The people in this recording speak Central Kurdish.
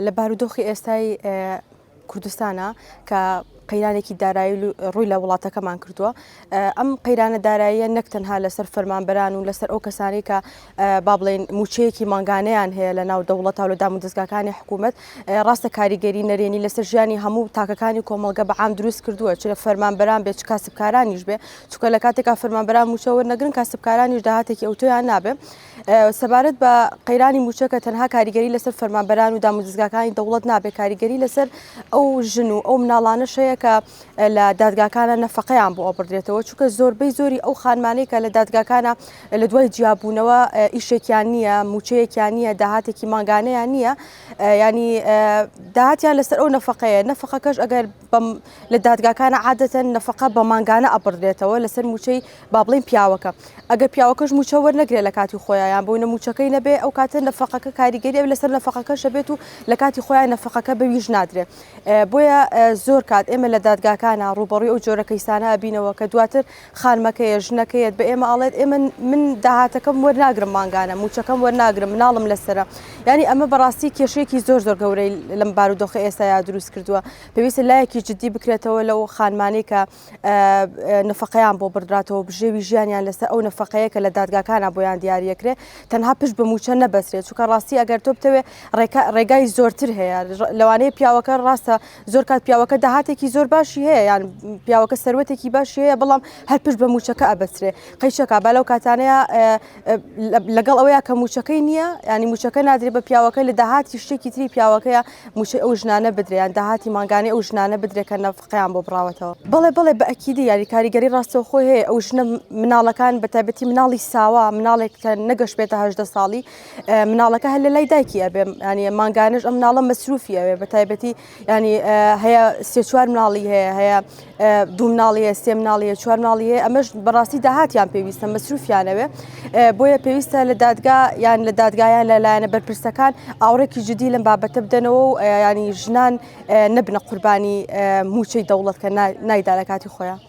لە بارودۆخی ئێستای کوردستانە کە قەیرانێکی دارایی ڕووی لە وڵاتەکەمان کردووە. ئەم قەیرانە داراییە نەک تەنها لەسەر فەرمانبەران و لەسەر ئەو کەسانی کە با بڵێن موچەیەکی ماگانەیان هەیە لە ناو دەوڵەتە و لە دام و دەستگاکانی حکوومەت، ڕاستە کاریگەری نەرێنی لەسەر ژیانی هەموو تاکەکانی کۆمەڵگە بەعام دروست کردووە، چ لە فەرمانبەران بێت چ کاسبکارانیش بێ، چونکە لە کاتێکا فەرمانبەران موچە وەرنەگرن کاسبکارانیش داهاتێکی ئەوتۆیان نابێ. سەبارەت بە قەیرانی موچەکە تەنها کاریگەری لەسەر فەرمانبەران و دام و دەستگاکانی دەوڵەت نابێ، کاریگەری لەسەر ئەو ژن و ئەو مناڵانەش هەیە کە لە دادگاکانە نەفەقەیان بۆ ئەبڕێتەوە، چونکە زۆربەی زۆری ئەو خانمانەی کە لە دادگاکانە لە دوای جیابوونەوە ئیشێکیان نییە، موچەیەکیان نییە، داهاتێکی ماگانەیان نییە، ینی داهاتیان لەسەر ئەو نەفەقەیە. نەفەقەکەش ئەگەر لە دادگاکانە عادەتەن نەفەقە بە ماگانە ئەبڕێتەوە لەسەر موچەی با بڵێن پیاوەکە. ئەگەر پیاوەکەش موچە وەرنەگرێت لە کاتی خۆیان بۆ نەموچەکەی نەبێ، ئەو کاتە نەفەقەکە کاریگەری لەسەر نەفەقەکەشە بێت و لە کاتی خۆیان نەفەقەکە بەویش نادرێت. بۆیە زۆر کات ئێمە لە دادگاکانە ڕوبەڕووی ئەو جۆرە کەیسانە بینەوە کە دواتر خانمەکەیە ژنەکەیت بە ئێمە ئاڵێت ئێمە من داهاتەکەم وەرناگرم ماگانە، موچەکەم وەرناگرم، مناڵم لەسرە. ینی ئەمە بەڕاستی کێشەیەکی زۆر گەورەی لەم بارودۆخی ئێستایا دروست کردووە. پێویستە لایەکی جددی بکرێتەوە لەو خانمانەی کە نەفەقەیان بۆ بردراتەوە، بژێوی ژیانیان لەسەر ئەو نەفەقەیە کە لە دادگاکانە بۆیان دیاریەکرێ، تەنها پشت بە موچە نەبەسرێت، چونکە ڕاستی ئەگەر تۆ بتەوێ ڕێگای زۆرتر هەیە. لەوانەیە پیاوەکە ڕاستە زۆر کات پیاوەکە داهاتێکی زۆر باشی هەیە، یان پیاوەکە سەروەتێکی باشی هەیە، بەڵام هەر پشت بە موچەکە ئەبەسرێ. قەیشەکە با لەو کاتانەیە لەگەڵ ئەوەیە کە موچەکەی نییە، ینی موچەکە نادرێت بە پیاوەکە لە داهاتی شتێکی تری پیاوەکەیە موچە ئەو ژنانە بدرێن، داهاتی ماگانەی ئەو ژنانە بدرێت کە نەفەقەیان بۆ بڕاوەتەوە. بەڵێ بە ئەکیدی یاری کاریگەری ڕاستەوە خۆی هەیە. ئەو ژنە مناڵەکان بەتایبەتی مناڵی ساوا، مناڵێک کە نەگەشت بێتە 18 ساڵی، مناڵەکە هەر لە لای دایکی ئەبێ، ینی ماگانەش ئەم مناڵە مەسروفی ئەوێ بەتایبەتی، ینی هەیە سێ چوار مناڵی هەیە دوو مناڵی هەیە، سێ مناڵی هەیە، چوار مناڵی هەیە، ئەمەش بەڕاستی داهاتیان پێویستە مەسروفیانەوێ. بۆیە پێویستە لە دادگا یان لە دادگایان لەلایەنە بەرپرسەکان ئاوڕێکی جدی لەم بابەتە بدەنەوە و ینی ژنان نەبنە قوربانی موچەی دەوڵەت کە نایدا لە کاتی خۆیان.